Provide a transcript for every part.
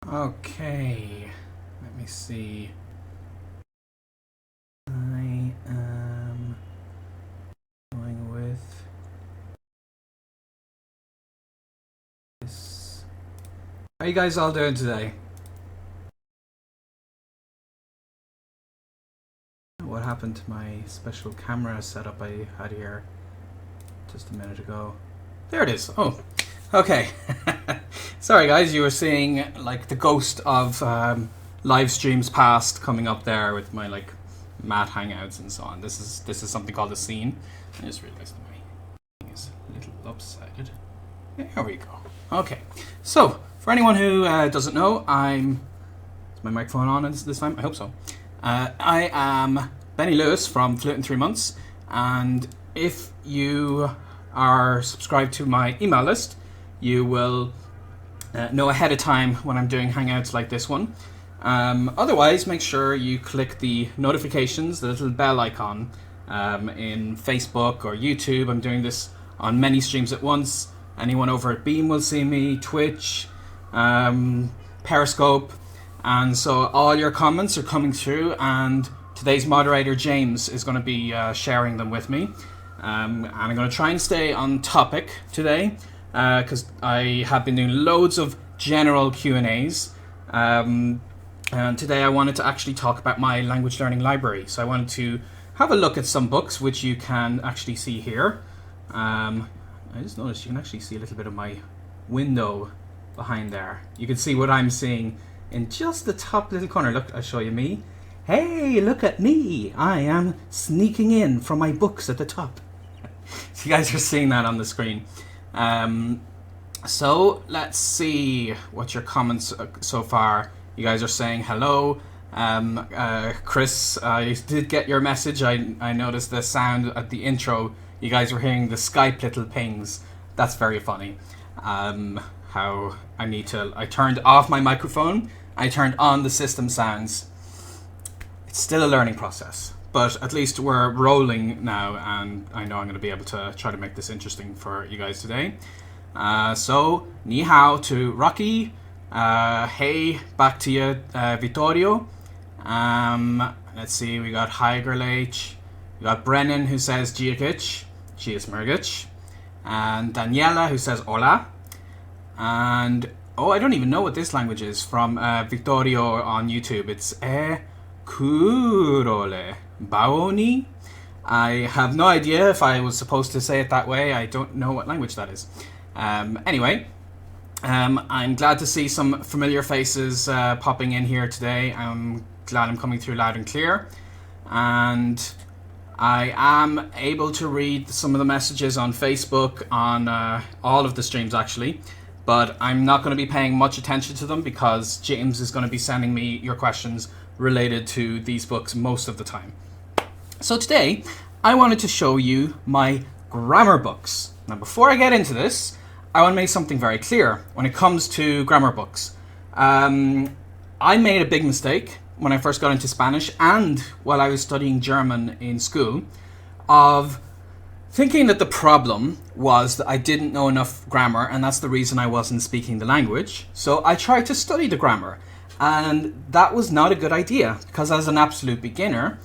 Okay, let me see. I am going with this. How are you guys all doing today? What happened to my special camera setup I had here just a minute ago? There it is. Oh, okay. Sorry guys, you were seeing like the ghost of live streams past coming up there with my like mat hangouts and so on. This is something called a scene. I just realized my thing is a little lopsided. There we go. Okay, so for anyone who doesn't know, is my microphone on this time? I hope so. I am Benny Lewis from Fluent in 3 Months, and if you are subscribed to my email list, you will know ahead of time when I'm doing hangouts like this one. Otherwise, make sure you click the notifications, the little bell icon in Facebook or YouTube. I'm doing this on many streams at once. Anyone over at Beam will see me, Twitch, Periscope, and so all your comments are coming through, and today's moderator James is going to be sharing them with me. And I'm going to try and stay on topic today because I have been doing loads of general Q&As. And today I wanted to actually talk about my language learning library. So I wanted to have a look at some books which you can actually see here. I just noticed you can actually see a little bit of my window behind there. You can see what I'm seeing in just the top little corner. Look, I'll show you me. Hey, look at me. I am sneaking in from my books at the top. So you guys are seeing that on the screen. So let's see what your comments so far. You guys are saying hello. Chris, I did get your message. I noticed the sound at the intro. You guys were hearing the Skype little pings. That's very funny. How I turned off my microphone. I turned on the system sounds. It's still a learning process, but at least we're rolling now, and I know I'm going to be able to try to make this interesting for you guys today. So, ni hao to Rocky. Hey, back to you, Vittorio. Let's see, we got Hygerlach. We got Brennan who says Giakic. Mergic. And Daniela who says Hola. And, I don't even know what this language is from Vittorio on YouTube. It's Kurole Baoni. I have no idea if I was supposed to say it that way. I don't know what language that is. Anyway, I'm glad to see some familiar faces popping in here today. I'm glad I'm coming through loud and clear. And I am able to read some of the messages on Facebook, on all of the streams actually. But I'm not going to be paying much attention to them because James is going to be sending me your questions related to these books most of the time. So today, I wanted to show you my grammar books. Now, before I get into this, I want to make something very clear when it comes to grammar books. I made a big mistake when I first got into Spanish and while I was studying German in school of thinking that the problem was that I didn't know enough grammar, and that's the reason I wasn't speaking the language. So I tried to study the grammar, and that was not a good idea because as an absolute beginner,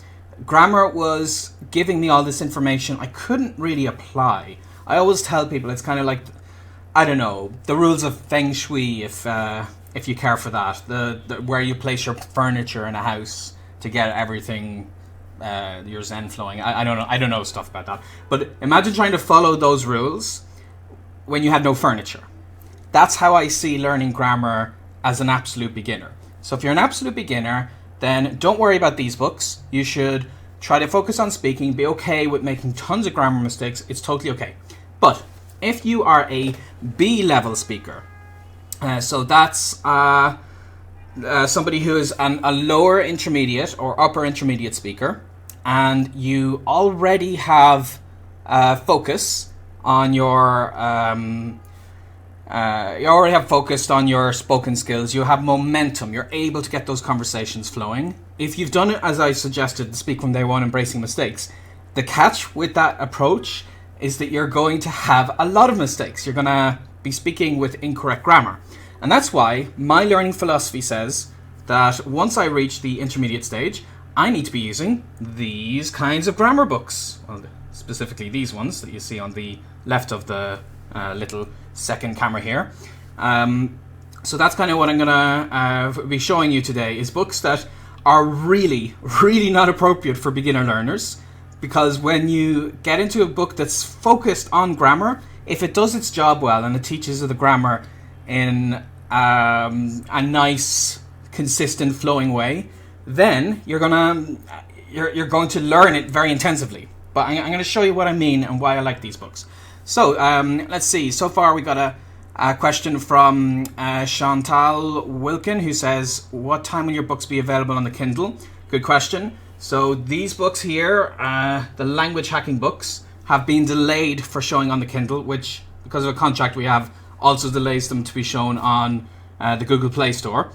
grammar was giving me all this information I couldn't really apply. I always tell people it's kind of like, I don't know, the rules of feng shui, if you care for that, the where you place your furniture in a house to get everything your zen flowing. I don't know stuff about that. But imagine trying to follow those rules when you had no furniture. That's how I see learning grammar as an absolute beginner. So if you're an absolute beginner, then don't worry about these books. You should try to focus on speaking, be okay with making tons of grammar mistakes. It's totally okay. But if you are a B-level speaker, so that's somebody who is a lower intermediate or upper intermediate speaker, and you already have focus on your you already have focused on your spoken skills. You have momentum. You're able to get those conversations flowing. If you've done it as I suggested, speak from day one, embracing mistakes, the catch with that approach is that you're going to have a lot of mistakes. You're going to be speaking with incorrect grammar. And that's why my learning philosophy says that once I reach the intermediate stage, I need to be using these kinds of grammar books. Well, specifically these ones that you see on the left of the little second camera here. So that's kind of what I'm going to be showing you today, is books that are really, really not appropriate for beginner learners. Because when you get into a book that's focused on grammar, if it does its job well and it teaches you the grammar in a nice, consistent, flowing way, then you're going to learn it very intensively. But I'm going to show you what I mean and why I like these books. So let's see. So far we got a question from Chantal Wilkin, who says, what time will your books be available on the Kindle? Good question. So these books here, the language hacking books, have been delayed for showing on the Kindle, which, because of a contract we have, also delays them to be shown on the Google Play Store.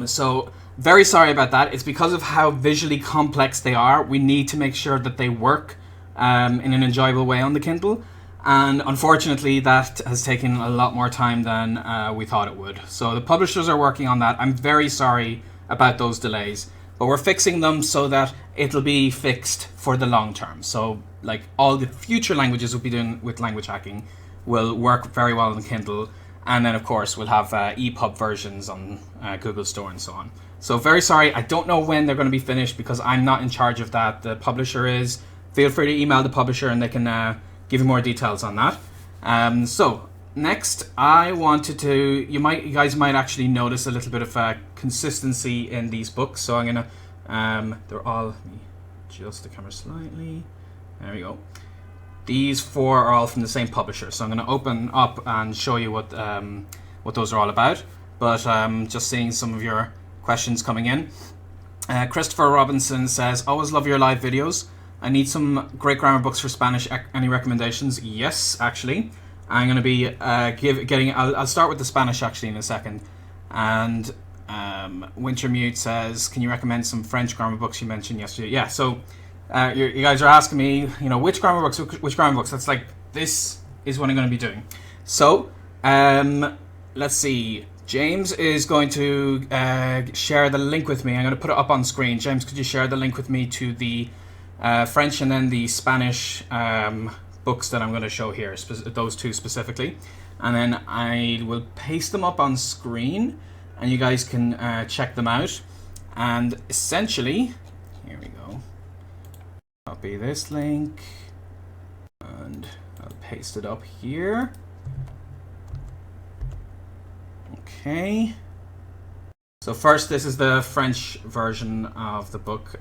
So very sorry about that. It's because of how visually complex they are. We need to make sure that they work in an enjoyable way on the Kindle. And unfortunately, that has taken a lot more time than we thought it would. So the publishers are working on that. I'm very sorry about those delays. But we're fixing them so that it'll be fixed for the long term. So like all the future languages we'll be doing with language hacking will work very well on the Kindle. And then of course we'll have EPUB versions on Google Store and so on. So very sorry, I don't know when they're going to be finished because I'm not in charge of that. The publisher is. Feel free to email the publisher and they can give you more details on that. So next, I wanted to. You guys might actually notice a little bit of consistency in these books. So I'm gonna. They're all. Let me adjust the camera slightly. There we go. These four are all from the same publisher. So I'm gonna open up and show you what those are all about. But just seeing some of your questions coming in. Christopher Robinson says, "Always love your live videos. I need some great grammar books for Spanish. Any recommendations?" Yes, actually. I'm going to be getting... I'll start with the Spanish actually in a second. And Wintermute says, "Can you recommend some French grammar books you mentioned yesterday?" Yeah, so you guys are asking me, which grammar books, which grammar books. That's like, this is what I'm going to be doing. So, let's see. James is going to share the link with me. I'm going to put it up on screen. James, could you share the link with me to the French and then the Spanish books that I'm going to show here, those two specifically, and then I will paste them up on screen and you guys can check them out. And essentially, here we go, copy this link and I'll paste it up here. Okay, so first, this is the French version of the book.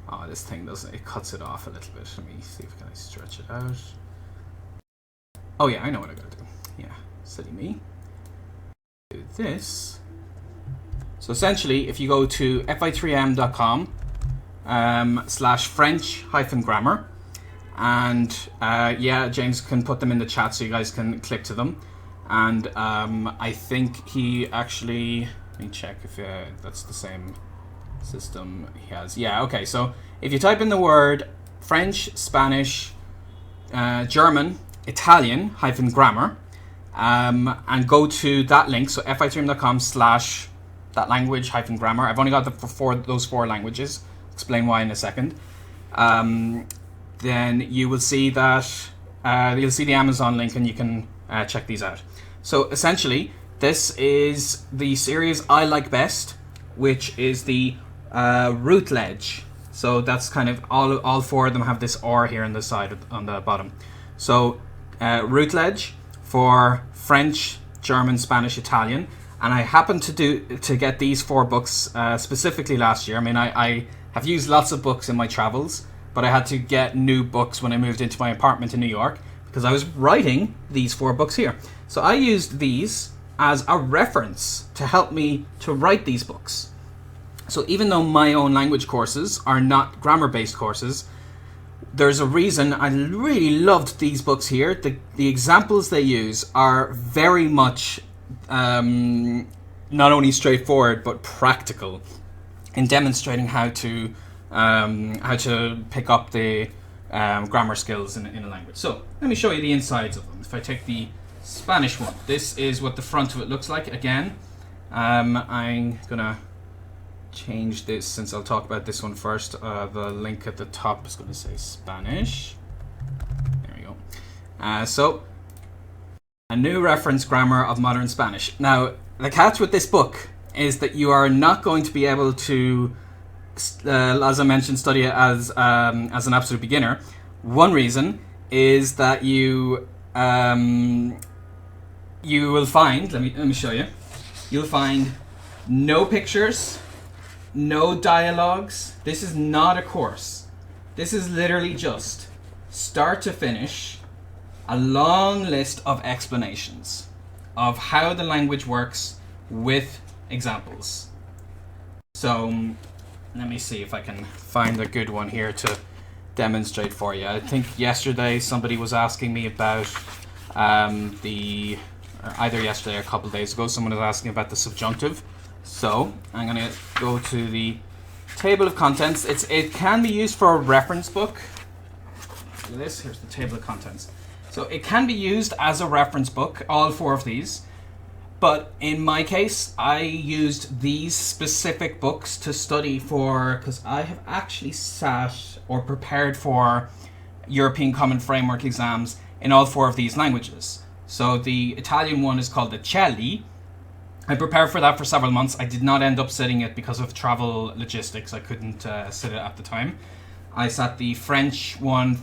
Oh, this thing it cuts it off a little bit. Let me see if I can stretch it out. Oh yeah, I know what I gotta do. Yeah, silly me. Do this. So essentially, if you go to fi3m.com /French-grammar, and yeah, James can put them in the chat so you guys can click to them. And I think he actually, let me check if that's the same system he has. Yeah, okay, so if you type in the word French, Spanish, German, Italian -grammar, and go to that link, so fi3m.com /that language -grammar. I've only got those four languages. Explain why in a second. Then you will see that you'll see the Amazon link and you can check these out. So essentially, this is the series I like best, which is the Routledge. So that's kind of all four of them have this R here on the side, on the bottom. So Routledge for French, German, Spanish, Italian. And I happened to get these four books specifically last year. I mean, I have used lots of books in my travels, but I had to get new books when I moved into my apartment in New York because I was writing these four books here. So I used these as a reference to help me to write these books. So even though my own language courses are not grammar-based courses, there's a reason I really loved these books here. The examples they use are very much not only straightforward but practical in demonstrating how to pick up the grammar skills in a language. So let me show you the insides of them. If I take the Spanish one. This is what the front of it looks like. Again, I'm gonna change this since I'll talk about this one first. The link at the top is gonna say Spanish. There we go. So, a new reference grammar of modern Spanish. Now, the catch with this book is that you are not going to be able to, as I mentioned, study it as an absolute beginner. One reason is that you will find, let me show you, you'll find no pictures, no dialogues. This is not a course. This is literally just start to finish a long list of explanations of how the language works with examples. So let me see if I can find a good one here to demonstrate for you. I think yesterday somebody was asking me about either yesterday or a couple of days ago, someone was asking about the subjunctive. So I'm going to go to the table of contents. It can be used for a reference book. Look at this. Here's the table of contents. So it can be used as a reference book, all four of these. But in my case, I used these specific books to study for, because I have actually sat or prepared for European Common Framework exams in all four of these languages. So the Italian one is called the Celli. I prepared for that for several months. I did not end up sitting it because of travel logistics. I couldn't sit it at the time. I sat the French one,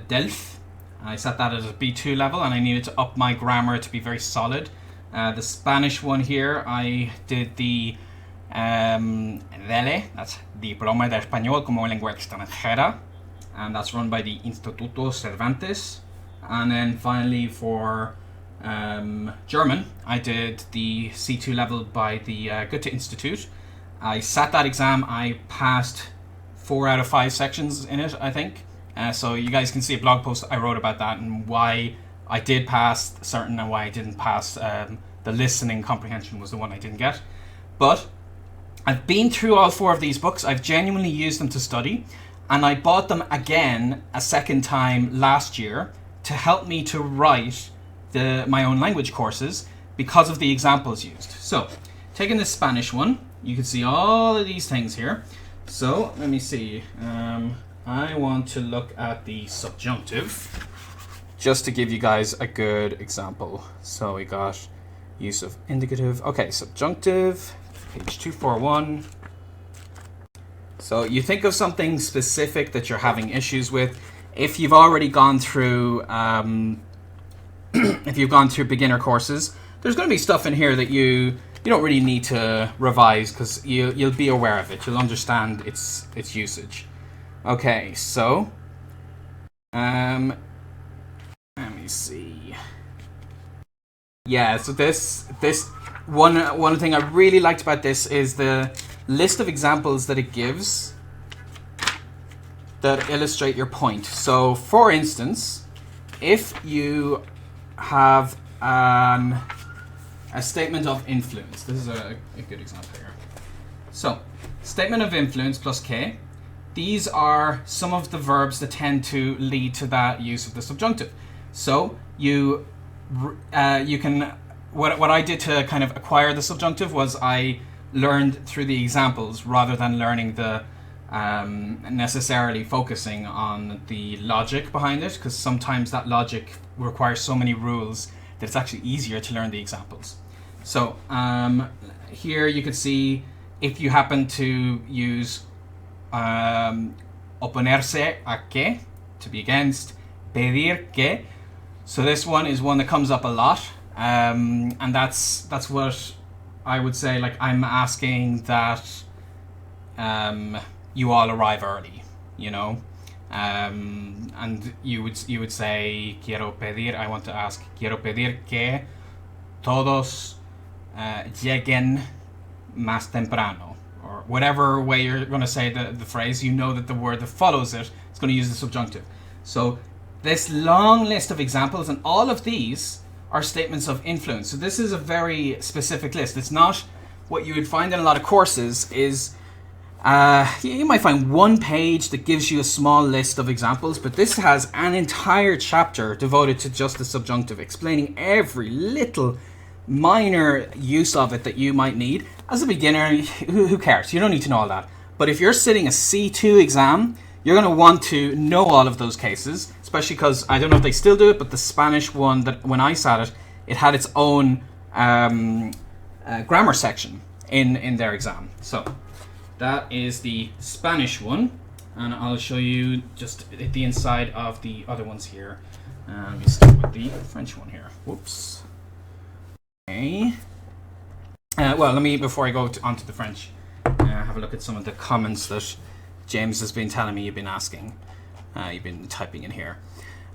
Delph. I set that at a B2 level, and I needed to up my grammar to be very solid. The Spanish one here, I did the DELE, that's Diploma de Español como Lengua Extranjera, and that's run by the Instituto Cervantes. And then finally for German, I did the C2 level by the Goethe Institute. I sat that exam. I passed 4 out of 5 sections in it, I think. So you guys can see a blog post I wrote about that and why I did pass certain and why I didn't pass. The listening comprehension was the one I didn't get. But I've been through all 4 of these books. I've genuinely used them to study. And I bought them again a second time last year to help me to write my own language courses because of the examples used. So taking the Spanish one, you can see all of these things here. So let me see. I want to look at the subjunctive just to give you guys a good example. So we got use of indicative. Okay, subjunctive, page 241. So you think of something specific that you're having issues with. If you've already gone through, if you've gone through beginner courses, there's going to be stuff in here that you don't really need to revise because you'll be aware of it. You'll understand its usage. Okay, so let me see. Yeah, so this one thing I really liked about this is the list of examples that it gives that illustrate your point. So, for instance, if you have a statement of influence, this is a good example here. So, statement of influence plus K. These are some of the verbs that tend to lead to that use of the subjunctive. So you can, what I did to kind of acquire the subjunctive was I learned through the examples rather than learning the necessarily focusing on the logic behind it, because sometimes that logic requires so many rules that it's actually easier to learn the examples. So here you can see if you happen to use oponerse a que, to be against, pedir que. So this one is one that comes up a lot, and that's what I would say. Like, I'm asking that you all arrive early, you know, and you would say quiero pedir. I want to ask quiero pedir que todos lleguen más temprano. Or whatever way you're going to say the phrase, you know that the word that follows it is going to use the subjunctive. So this long list of examples, and all of these are statements of influence. So this is a very specific list. It's not what you would find in a lot of courses is You might find one page that gives you a small list of examples, but this has an entire chapter devoted to just the subjunctive, explaining every little minor use of it that you might need. As a beginner, who cares? You don't need to know all that. But if you're sitting a C2 exam, you're going to want to know all of those cases, especially because I don't know if they still do it, but the Spanish one, that when I sat it, it had its own grammar section in their exam. So that is the Spanish one, and I'll show you just the inside of the other ones here. Let me start with the French one here. Whoops. Okay. Well, let me, before I go on to the French, have a look at some of the comments that James has been telling me you've been asking. You've been typing in here.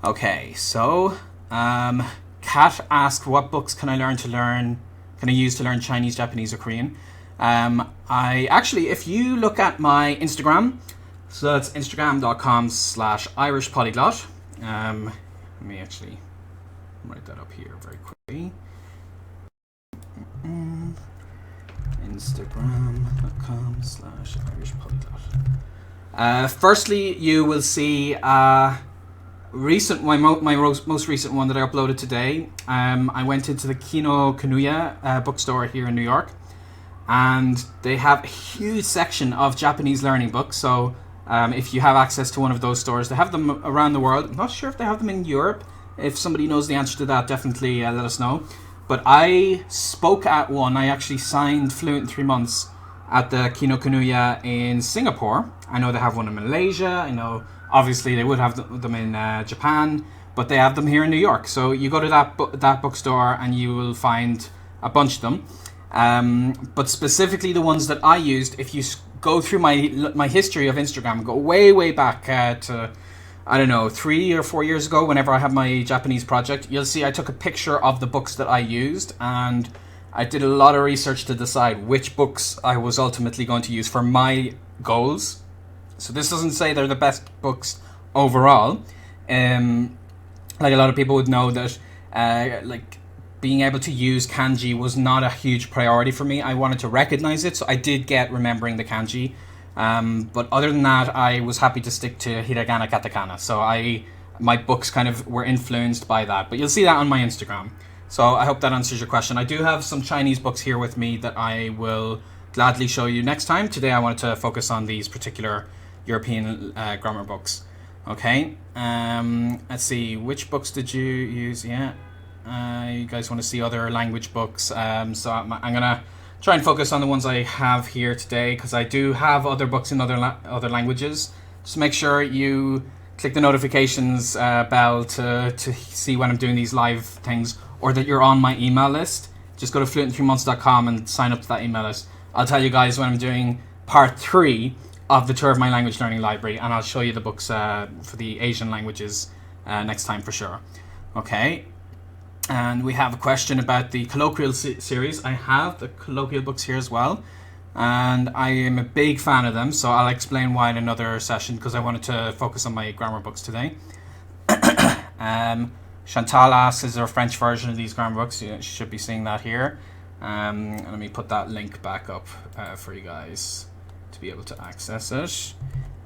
Okay, so Kat asked, what books can I use to learn Chinese, Japanese, or Korean? I actually, if you look at my Instagram, so that's instagram.com/irishpolyglot. Let me actually write that up here very quickly. Instagram.com/irishpolyglot. Firstly, you will see my most recent one that I uploaded today. I went into the Kinokuniya bookstore here in New York, and they have a huge section of Japanese learning books. So if you have access to one of those stores, they have them around the world. I'm not sure if they have them in Europe. If somebody knows the answer to that, definitely let us know. But I spoke at one. I actually signed Fluent in 3 months at the Kinokuniya in Singapore. I know they have one in Malaysia. I know obviously they would have them in Japan, but they have them here in New York. So you go to that bookstore and you will find a bunch of them. But specifically the ones that I used, if you go through my history of Instagram, go way back to, I don't know, 3 or 4 years ago, whenever I had my Japanese project, you'll see I took a picture of the books that I used, and I did a lot of research to decide which books I was ultimately going to use for my goals. So this doesn't say they're the best books overall. Like a lot of people would know that like being able to use kanji was not a huge priority for me. I wanted to recognize it, so I did get remembering the kanji. But other than that, I was happy to stick to hiragana, katakana. So my books kind of were influenced by that. But you'll see that on my Instagram. So I hope that answers your question. I do have some Chinese books here with me that I will gladly show you next time. Today I wanted to focus on these particular European grammar books. Okay, let's see, which books did you use? Yeah, you guys want to see other language books. So I'm gonna try and focus on the ones I have here today, because I do have other books in other languages. Just make sure you click the notifications bell to see when I'm doing these live things, or that you're on my email list. Just go to fluentin3months.com and sign up to that email list. I'll tell you guys when I'm doing part 3 of the tour of my language learning library, and I'll show you the books for the Asian languages next time for sure. Okay. And we have a question about the colloquial series. I have the colloquial books here as well, and I am a big fan of them, so I'll explain why in another session, because I wanted to focus on my grammar books today. Chantal asks, is there a French version of these grammar books? You should be seeing that here. Let me put that link back up for you guys to be able to access it.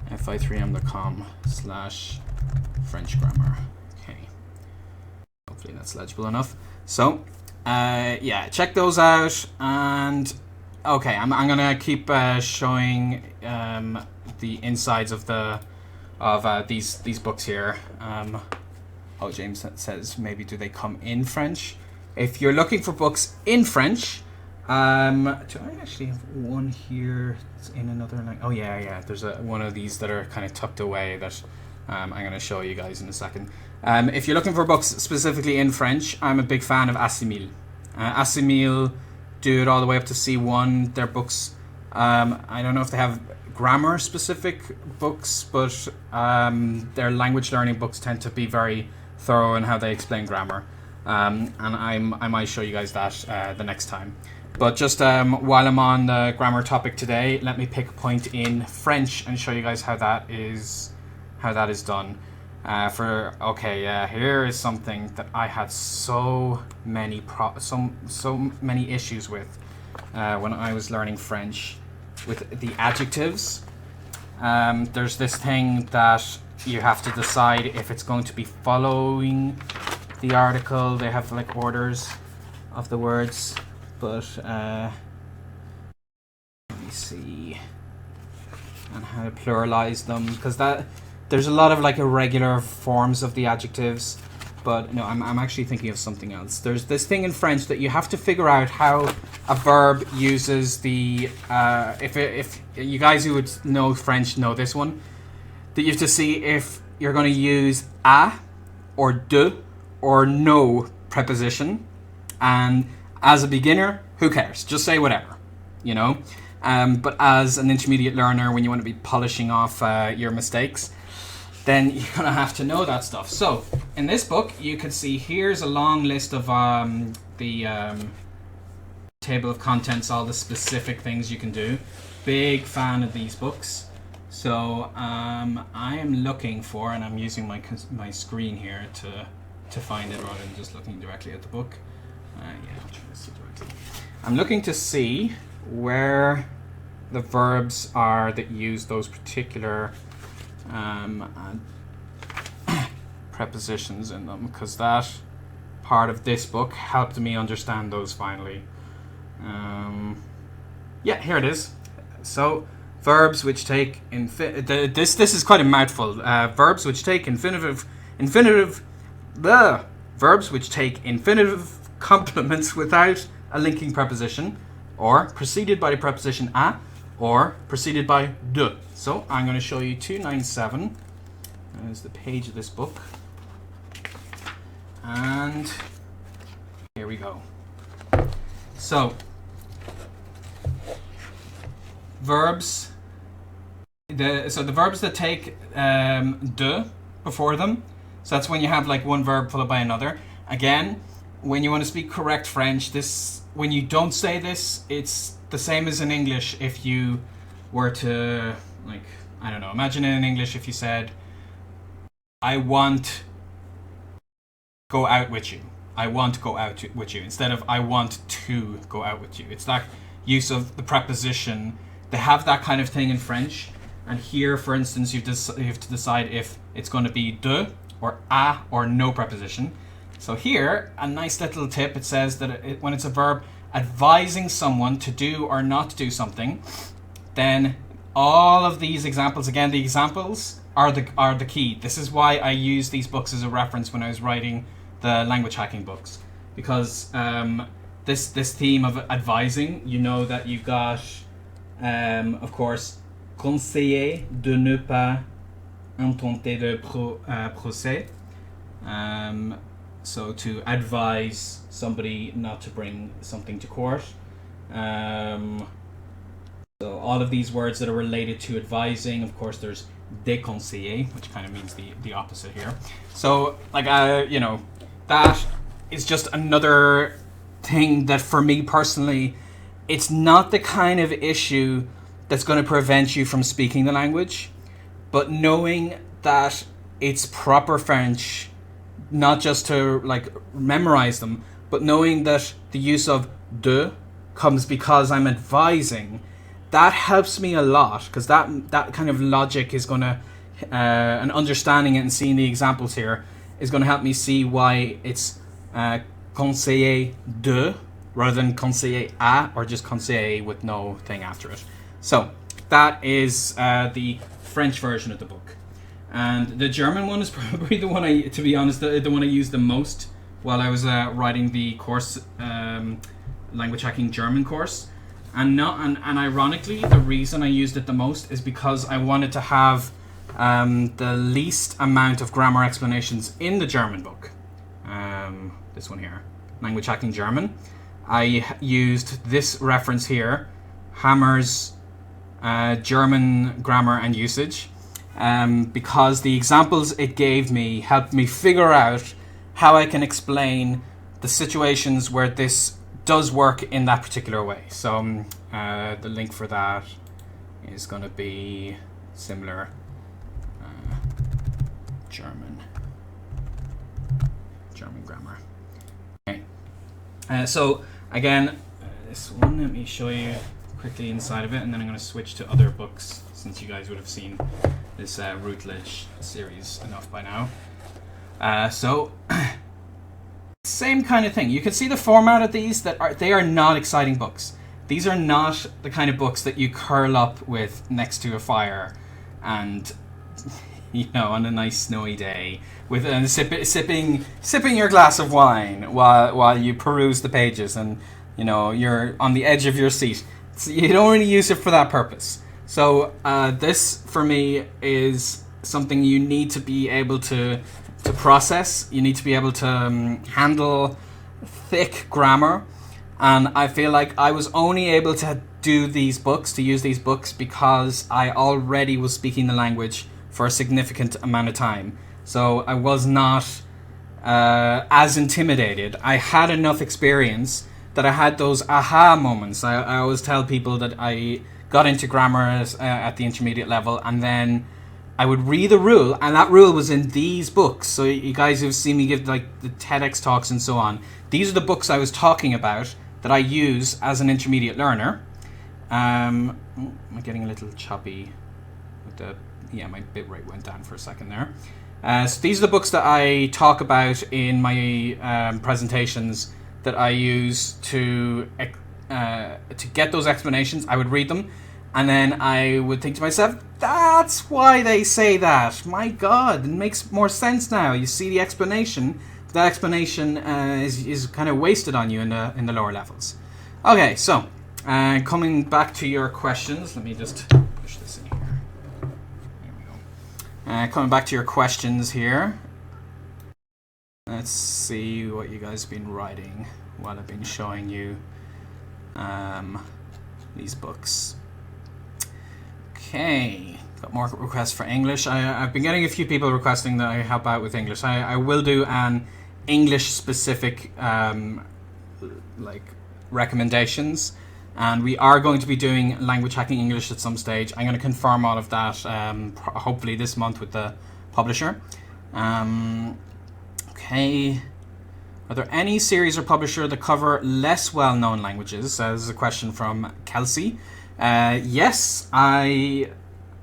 fi3m.com/French grammar. Hopefully that's legible enough. So, yeah, check those out. And okay, I'm gonna keep showing the insides of these books here. Oh, James says maybe do they come in French? If you're looking for books in French, do I actually have one here that's in another language? Oh yeah. There's one of these that are kind of tucked away that I'm gonna show you guys in a second. If you're looking for books specifically in French, I'm a big fan of Assimil. Assimil do it all the way up to C1. Their books, I don't know if they have grammar-specific books, but their language learning books tend to be very thorough in how they explain grammar. And I might show you guys that the next time. But just while I'm on the grammar topic today, let me pick a point in French and show you guys how that is done. Here is something that I had so many issues with when I was learning French. with the adjectives. There's this thing that you have to decide if it's going to be following the article. They have like orders of the words, but let me see, and how to pluralize them, because that there's a lot of like irregular forms of the adjectives. But no, I'm actually thinking of something else. There's this thing in French that you have to figure out how a verb uses the if you guys who would know French know this one, that you have to see if you're going to use a or de or no preposition. And as a beginner, who cares? Just say whatever, you know. But as an intermediate learner, when you want to be polishing off your mistakes, then you're going to have to know that stuff. So in this book, you can see here's a long list of the table of contents, all the specific things you can do. Big fan of these books. So I am looking for, and I'm using my screen here to find it rather than just looking directly at the book. Yeah, I'll try to see directly. I'm looking to see where the verbs are that use those particular prepositions in them, because that part of this book helped me understand those finally. Yeah, here it is. So verbs which take this is quite a mouthful. Verbs which take infinitive verbs which take infinitive complements without a linking preposition, or preceded by the preposition a, or preceded by de. So I'm going to show you 297 as the page of this book, and here we go. So verbs, the verbs that take de before them, so that's when you have like one verb followed by another. Again, when you want to speak correct French, when you don't say this, it's the same as in English. If you were to, like, I don't know, imagine in English if you said, I want go out with you. I want to go out with you, instead of I want to go out with you. It's that use of the preposition. They have that kind of thing in French. And here, for instance, you have to decide if it's going to be de or a or no preposition. So here, a nice little tip. It says that when it's a verb advising someone to do or not to do something, then all of these examples, again, the examples are the key. This is why I use these books as a reference when I was writing the language hacking books, because this theme of advising, you know that you've got, of course, conseiller de ne pas intenter de procès. So to advise somebody not to bring something to court. So all of these words that are related to advising, of course, there's déconseiller, which kind of means the opposite here. So, like, you know, that is just another thing that for me personally, it's not the kind of issue that's going to prevent you from speaking the language, but knowing that it's proper French, not just to like memorize them, but knowing that the use of de comes because I'm advising, that helps me a lot, because that kind of logic is going to, and understanding it and seeing the examples here is going to help me see why it's conseiller de rather than conseiller à, or just conseiller with no thing after it. So that is the French version of the book. And the German one is probably the one to be honest, the one I used the most while I was writing the course, language hacking German course. And ironically, the reason I used it the most is because I wanted to have the least amount of grammar explanations in the German book. This one here, language hacking German. I used this reference here, Hammer's German grammar and usage. Because the examples it gave me helped me figure out how I can explain the situations where this does work in that particular way. So the link for that is going to be similar. German grammar. Okay. So again, this one, let me show you quickly inside of it, and then I'm going to switch to other books, since you guys would have seen this Routledge series enough by now. So, same kind of thing. You can see the format of these, they are not exciting books. These are not the kind of books that you curl up with next to a fire and, on a nice snowy day, with sipping your glass of wine while you peruse the pages, and you're on the edge of your seat. So you don't really use it for that purpose. So this, for me, is something you need to be able to process. You need to be able to handle thick grammar. And I feel like I was only able to use these books, because I already was speaking the language for a significant amount of time. So I was not as intimidated. I had enough experience that I had those aha moments. I always tell people that I got into grammar at the intermediate level, and then I would read a rule, and that rule was in these books. So you guys who've seen me give like the TEDx talks and so on, these are the books I was talking about that I use as an intermediate learner. I'm getting a little choppy with the... Yeah, my bitrate went down for a second there. So these are the books that I talk about in my presentations that I use to get those explanations. I would read them, and then I would think to myself, that's why they say that. My God, it makes more sense now. You see the explanation. That explanation is kind of wasted on you in the lower levels. Okay, so coming back to your questions, let me just push this in here. There we go. Coming back to your questions here. Let's see what you guys have been writing while I've been showing you these books. Okay, got more requests for English. I've been getting a few people requesting that I help out with English. I will do an English-specific recommendations, and we are going to be doing language hacking English at some stage. I'm going to confirm all of that hopefully this month with the publisher. Okay. Are there any series or publisher that cover less well-known languages? This is a question from Kelsey. Yes, I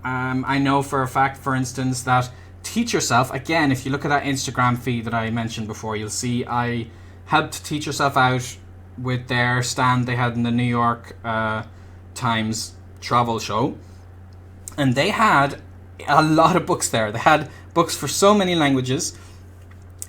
know for a fact, for instance, that Teach Yourself, again, if you look at that Instagram feed that I mentioned before, you'll see I helped Teach Yourself out with their stand they had in the New York Times travel show. And they had a lot of books there. They had books for so many languages,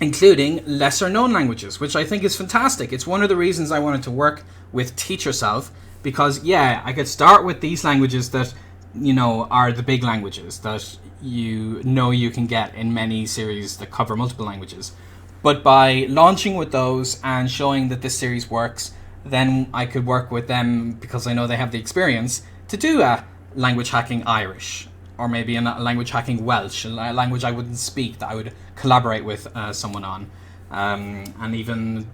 including lesser known languages, which I think is fantastic. It's one of the reasons I wanted to work with Teach Yourself, because I could start with these languages that are the big languages that you can get in many series that cover multiple languages. But by launching with those and showing that this series works, then I could work with them, because I know they have the experience, to do a language hacking Irish, or maybe a language hacking Welsh, a language I wouldn't speak, that I would collaborate with someone on. And even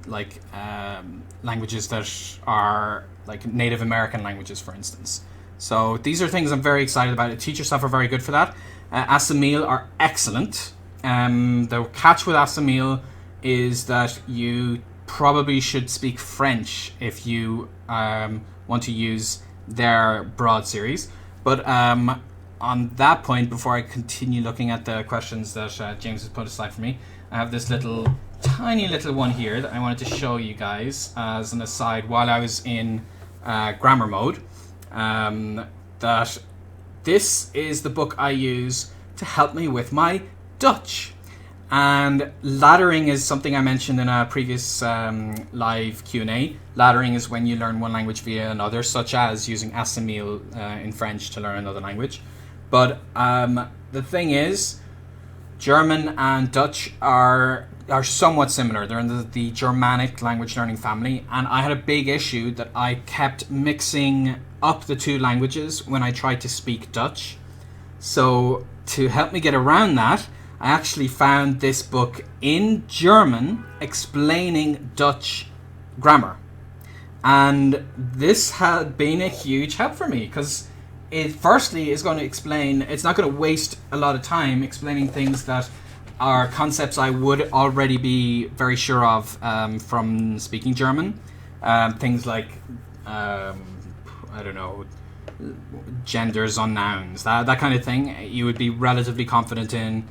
languages that are like Native American languages, for instance. So these are things I'm very excited about. Teach Yourself are very good for that. Assamil are excellent. The catch with Assamil is that you probably should speak French if you want to use their broad series. But on that point, before I continue looking at the questions that James has put aside for me, I have this tiny little one here that I wanted to show you guys as an aside while I was in grammar mode. That this is the book I use to help me with my Dutch. And laddering is something I mentioned in a previous live Q&A. Laddering is when you learn one language via another, such as using Assamil in French to learn another language. But the thing is, German and Dutch are somewhat similar. They're in the Germanic language learning family, and I had a big issue that I kept mixing up the two languages when I tried to speak Dutch. So to help me get around that, I actually found this book in German explaining Dutch grammar. And this had been a huge help for me, because it firstly is going to explain, it's not going to waste a lot of time explaining things that are concepts I would already be very sure of from speaking German. Things like, I don't know, genders on nouns, that kind of thing, you would be relatively confident in.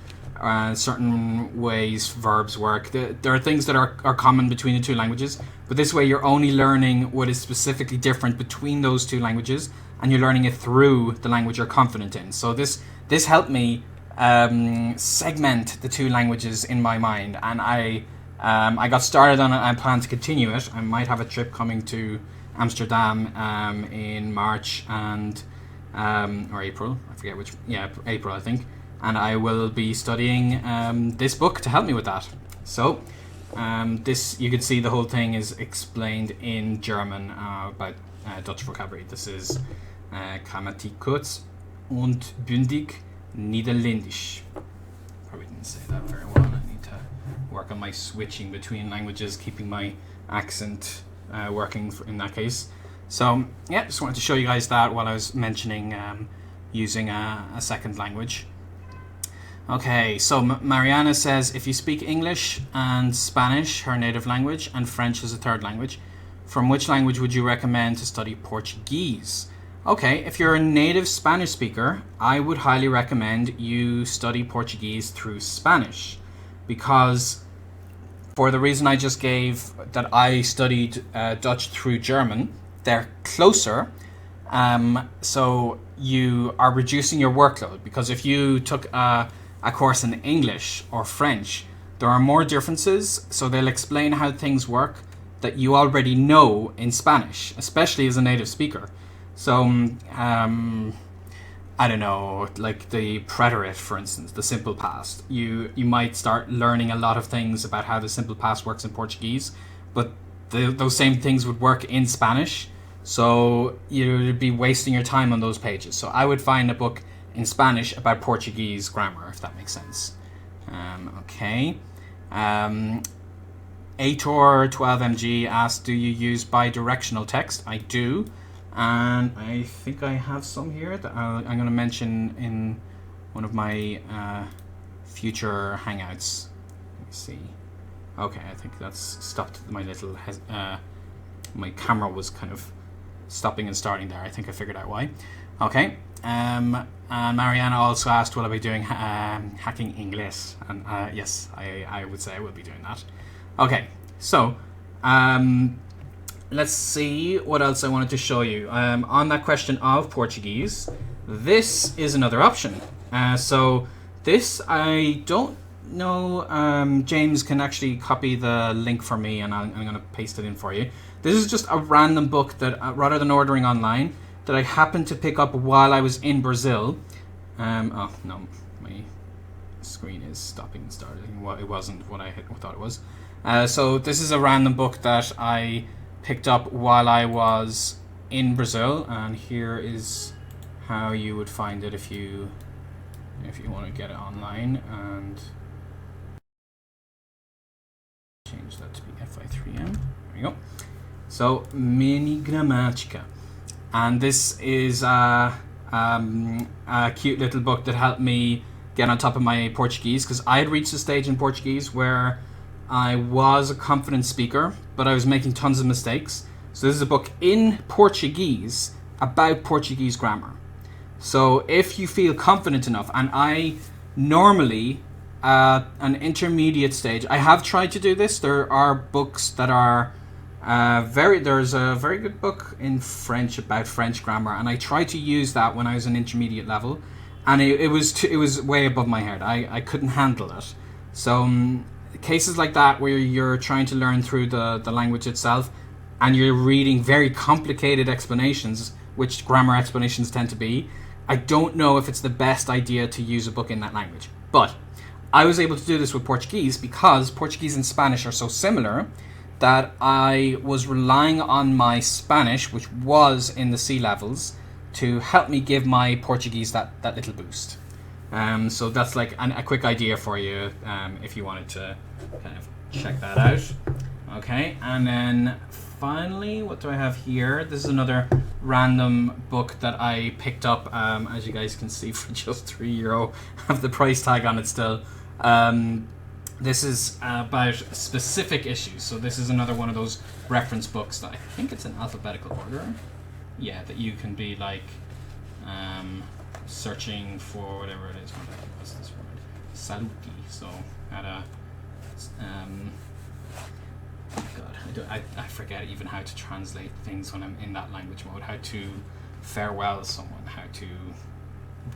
Certain ways verbs work. There are things that are common between the two languages, but this way you're only learning what is specifically different between those two languages, and you're learning it through the language you're confident in. So this helped me segment the two languages in my mind, and I got started on it. I plan to continue it. I might have a trip coming to Amsterdam in March and or April. I forget which. Yeah, April, I think. And I will be studying this book to help me with that. So this, you can see the whole thing is explained in German about Dutch vocabulary. This is Grammatik und bündig Niederländisch. Probably didn't say that very well. I need to work on my switching between languages, keeping my accent working in that case. So yeah, just wanted to show you guys that while I was mentioning using a second language. Okay, so Mariana says, if you speak English and Spanish, her native language, and French as a third language, from which language would you recommend to study Portuguese? Okay, if you're a native Spanish speaker, I would highly recommend you study Portuguese through Spanish, because for the reason I just gave, that I studied Dutch through German, they're closer. So you are reducing your workload, because if you took a course in English or French, there are more differences, so they'll explain how things work that you already know in Spanish, especially as a native speaker. So, I don't know, like the preterite, for instance, the simple past. You might start learning a lot of things about how the simple past works in Portuguese, but those same things would work in Spanish, so you'd be wasting your time on those pages. So I would find a book in Spanish about Portuguese grammar, if that makes sense. Okay. Ator12mg asked, do you use bi-directional text? I do, and I think I have some here that I'm going to mention in one of my future hangouts. Let me see. Okay, I think that's stopped my little my camera was kind of stopping and starting there. I think I figured out why. Okay. And Mariana also asked, will I be doing hacking English? And yes, I would say I will be doing that. Okay, so let's see what else I wanted to show you. On that question of Portuguese, this is another option. So this, I don't know, James can actually copy the link for me, and I'm going to paste it in for you. This is just a random book that, rather than ordering online, that I happened to pick up while I was in Brazil. Oh no, my screen is stopping and starting. Well, it wasn't what I thought it was. So this is a random book that I picked up while I was in Brazil, and here is how you would find it if you want to get it online. And change that to be FI3M. There we go. So Mini Grammatica. And this is a cute little book that helped me get on top of my Portuguese, because I had reached a stage in Portuguese where I was a confident speaker, but I was making tons of mistakes. So this is a book in Portuguese about Portuguese grammar. So if you feel confident enough, and I normally, an intermediate stage, I have tried to do this. There are books that are there's a very good book in French about French grammar, and I tried to use that when I was an intermediate level, and it was way above my head. I couldn't handle it. So cases like that, where you're trying to learn through the language itself, and you're reading very complicated explanations, which grammar explanations tend to be, I don't know if it's the best idea to use a book in that language. But I was able to do this with Portuguese, because Portuguese and Spanish are so similar that I was relying on my Spanish, which was in the C levels, to help me give my Portuguese that little boost. So that's like a quick idea for you, if you wanted to kind of check that out. Okay, and then finally, what do I have here? This is another random book that I picked up, as you guys can see, for just €3. I have the price tag on it still. This is about specific issues. So this is another one of those reference books that I think it's in alphabetical order. yeah, that you can be like searching for whatever it is. What's this word? Saluti. So at a God, I forget even how to translate things when I'm in that language mode. How to farewell someone. How to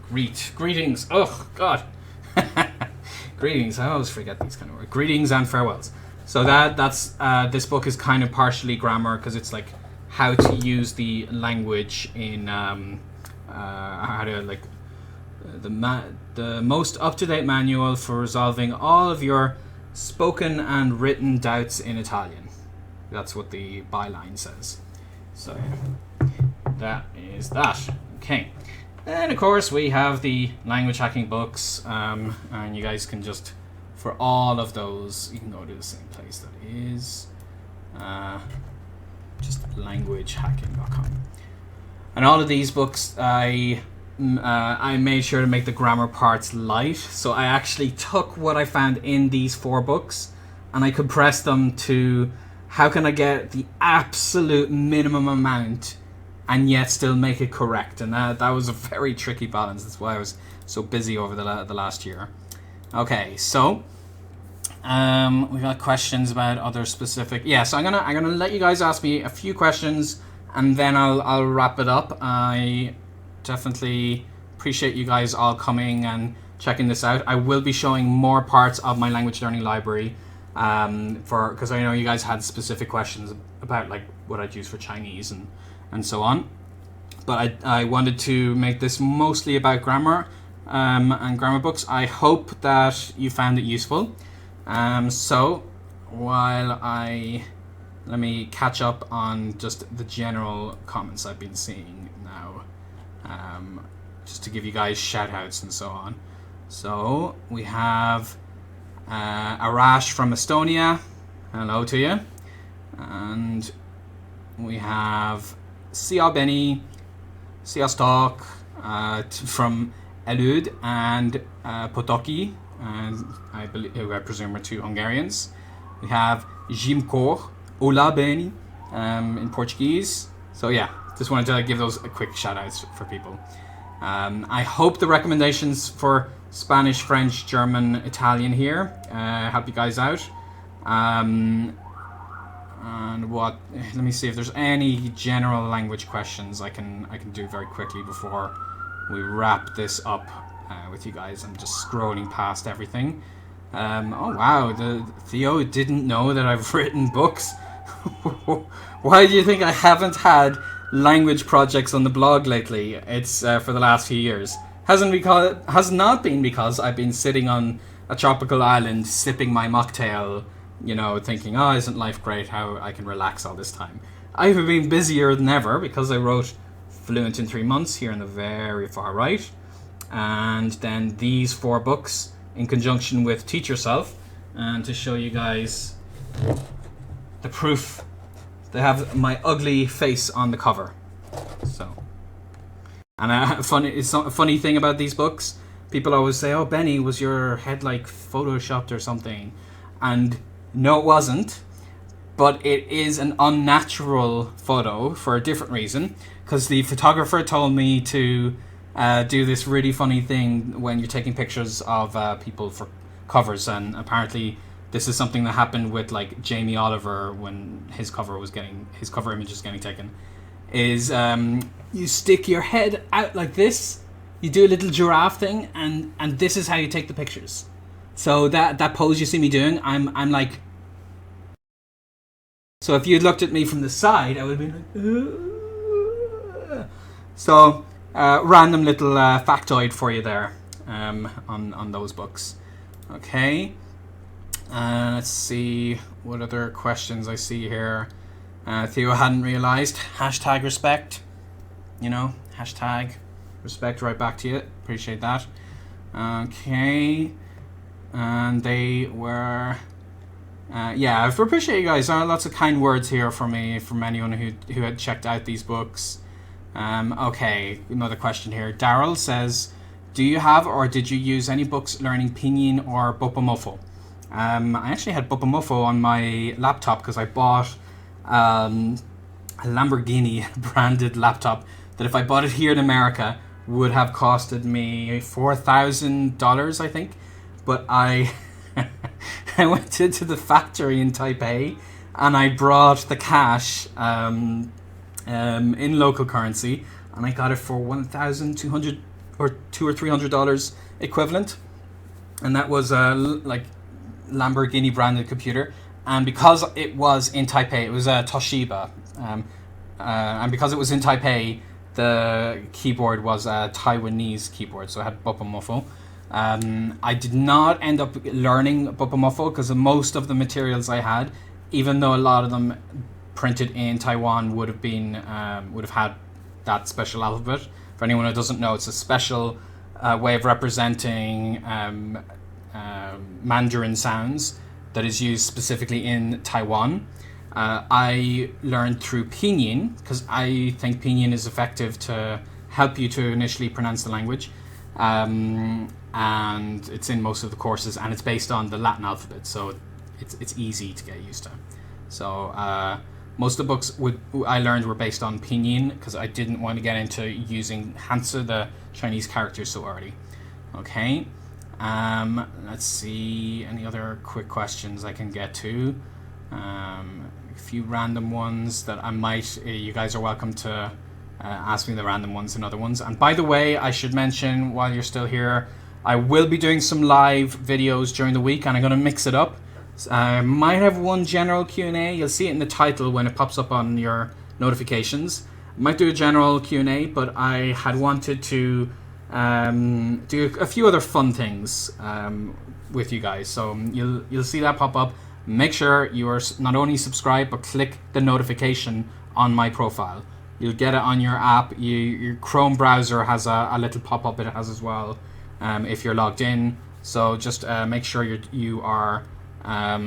greetings. Oh God. Greetings. I always forget these kind of words. Greetings and farewells. So that's this book is kind of partially grammar because it's like how to use the language in how to like the most up-to-date manual for resolving all of your spoken and written doubts in Italian. That's what the byline says. So that is that. Okay. And of course we have the language hacking books, and you guys can just, for all of those, you can go to the same place. That is just languagehacking.com. And all of these books, I made sure to make the grammar parts light. So I actually took what I found in these 4 books and I compressed them to how can I get the absolute minimum amount and yet still make it correct. And that was a very tricky balance. That's why I was so busy over the last year. Okay, so we got questions about other specific. Yeah, so I'm gonna let you guys ask me a few questions, and then I'll wrap it up. I definitely appreciate you guys all coming and checking this out. I will be showing more parts of my language learning library, because I know you guys had specific questions about like what I'd use for Chinese and so on. But I wanted to make this mostly about grammar and grammar books. I hope that you found it useful. So while let me catch up on just the general comments I've been seeing now, just to give you guys shout outs and so on. So we have Arash from Estonia, hello to you. And we have Sia Benny, Sia Stock from Elud and Potoki, and I presume are 2 Hungarians. We have Jimko, Ola Beni in Portuguese. So yeah, just wanted to give those quick shout outs for people. I hope the recommendations for Spanish, French, German, Italian here help you guys out. And what? Let me see if there's any general language questions I can do very quickly before we wrap this up with you guys. I'm just scrolling past everything. Oh wow, Theo didn't know that I've written books. Why do you think I haven't had language projects on the blog lately? It's for the last few years. Has not been because I've been sitting on a tropical island sipping my mocktail, thinking, oh, isn't life great, how I can relax all this time. I've been busier than ever because I wrote Fluent in 3 Months here in the very far right, and then these 4 books in conjunction with Teach Yourself, and to show you guys the proof, they have my ugly face on the cover. So, and a funny thing about these books, people always say, oh, Benny, was your head like photoshopped or something? And no, it wasn't, but it is an unnatural photo for a different reason, because the photographer told me to do this really funny thing when you're taking pictures of people for covers, and apparently this is something that happened with like Jamie Oliver when his cover image was getting taken, is you stick your head out like this, you do a little giraffe thing, and this is how you take the pictures. So that pose you see me doing, I'm like, so if you'd looked at me from the side, I would have been like, so random little factoid for you there on those books. Okay, let's see what other questions I see here. Theo hadn't realized, hashtag respect, hashtag respect right back to you, appreciate that. Okay, and they were yeah, I appreciate you guys. Lots of kind words here from me, from anyone who had checked out these books. Okay, another question here. Daryl says, do you have or did you use any books learning Pinyin or Bopomofo? I actually had Bopomofo on my laptop because I bought a Lamborghini branded laptop that if I bought it here in America would have costed me $4,000, I think. But I went into the factory in Taipei and I brought the cash in local currency, and I got it for $1,200 or $300 equivalent, and that was a Lamborghini branded computer. And because it was in Taipei, it was a Toshiba, and because it was in Taipei, the keyboard was a Taiwanese keyboard, so it had Bopomofo. I did not end up learning Bopomofo because most of the materials I had, even though a lot of them printed in Taiwan, would have had that special alphabet. For anyone who doesn't know, it's a special way of representing Mandarin sounds that is used specifically in Taiwan. I learned through Pinyin because I think Pinyin is effective to help you to initially pronounce the language. And it's in most of the courses, and it's based on the Latin alphabet, so it's easy to get used to. So most of the books I learned were based on Pinyin because I didn't want to get into using Hanzi, the Chinese characters, so early. Okay, let's see any other quick questions I can get to. A few random ones that I might. You guys are welcome to ask me the random ones and other ones. And by the way, I should mention while you're still here, I will be doing some live videos during the week, and I'm going to mix it up. I might have one general Q&A. You'll see it in the title when it pops up on your notifications. I might do a general Q&A, but I had wanted to do a few other fun things with you guys. So you'll see that pop up. Make sure you are not only subscribed, but click the notification on my profile. You'll get it on your app. Your Chrome browser has a little pop-up it has as well if you're logged in. So just make sure you are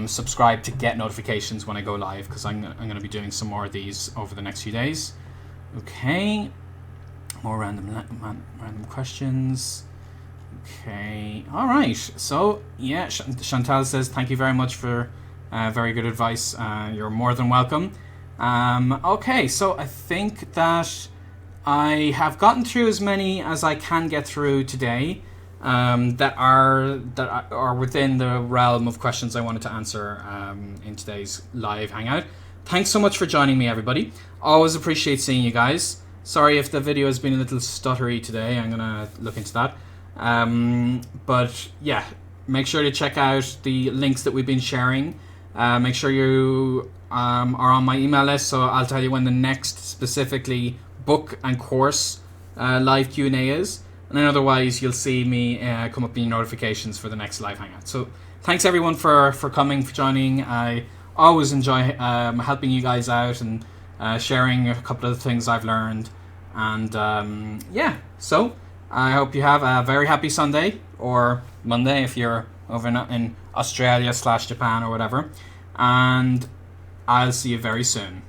subscribed to get notifications when I go live, because I'm going to be doing some more of these over the next few days. Okay, more random questions. Okay, all right. So yeah, Chantal says thank you very much for very good advice. You're more than welcome. Okay, so I think that I have gotten through as many as I can get through today. That are within the realm of questions I wanted to answer in today's live hangout. Thanks so much for joining me, everybody. Always appreciate seeing you guys. Sorry if the video has been a little stuttery today. I'm gonna look into that. But yeah, make sure to check out the links that we've been sharing. Make sure you are on my email list, so I'll tell you when the next specifically book and course live Q&A is. And then otherwise, you'll see me come up in your notifications for the next live hangout. So thanks everyone for coming, for joining. I always enjoy helping you guys out and sharing a couple of the things I've learned. And yeah, so I hope you have a very happy Sunday or Monday if you're over in Australia /Japan or whatever. And I'll see you very soon.